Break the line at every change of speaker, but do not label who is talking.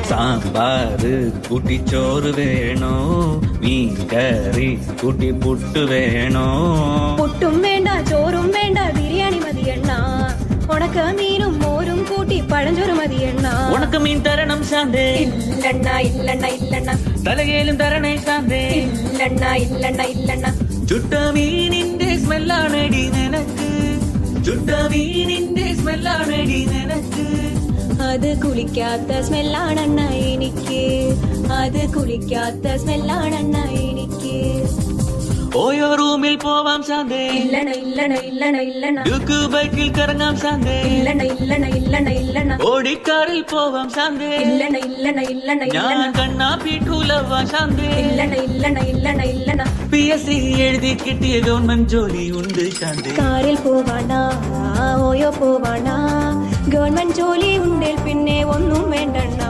സാമ്പാറ് കൂട്ടി ചോറ് വേണോ മീൻ കറി കൂട്ടി പുട്ട് വേണോ
പുട്ടും വേണ്ട ചോറും വേണ്ട ബിരിയാണി മതിയെണ്ണ ഉണക്ക മീനും മോരും കൂട്ടി പഴഞ്ചോറ് മതിയെണ്ണ
ഉണക്ക മീൻ തരണം ശാന്തേ
ഇല്ലണ്ണ ഇല്ലണ്ണ ഇല്ലണ്ണ
തലകേലും തരണേ ശാന്തേ
ഇല്ലണ്ണ ഇല്ലണ്ണ ഇല്ലണ്ണ
ചുട്ട മീനിന്റെ സ്മെല്ലാണടി നിനക്ക് ചുട്ട മീനിന്റെ സ്മെല്ലാണടി നിനക്ക്
അത് കുളിക്കാത്ത സ്മെല്ലാണെണ്ണ എനിക്ക് അത് കുളിക്കാത്ത സ്മെല്ലാണെണ്ണ എനിക്ക്
ഓയോ റൂമിൽ പോവാം ശാന്തേ
ഇല്ലണ ഇല്ലണ ഇല്ലണ ഇല്ലണ
ഡ്യൂക്ക് ബൈക്കിൽ കറങ്ങാം ശാന്തേ
ഇല്ലണ ഇല്ലണ ഇല്ലണ ഇല്ലണ
ഓടിക്കാറിൽ പോവാം ശാന്തേ
ഇല്ലണ ഇല്ലണ ഇല്ലണ
ഞാൻ
ഇല്ലണ
കണ്ണാ പീഠൂലവാ ശാന്തേ
ഇല്ലണ ഇല്ലണ ഇല്ലണ ഇല്ലണ
PSC എഴുതി കിട്ടിയ ഗവൺമെന്റ് ജോലി ഉണ്ട് ശാന്തേ
കാറിൽ പോവാണ ഓയോ പോവാണ ഗവൺമെന്റ് ജോലി ഉണ്ടേൽ പിന്നെ ഒന്നും വേണ്ടണ്ണ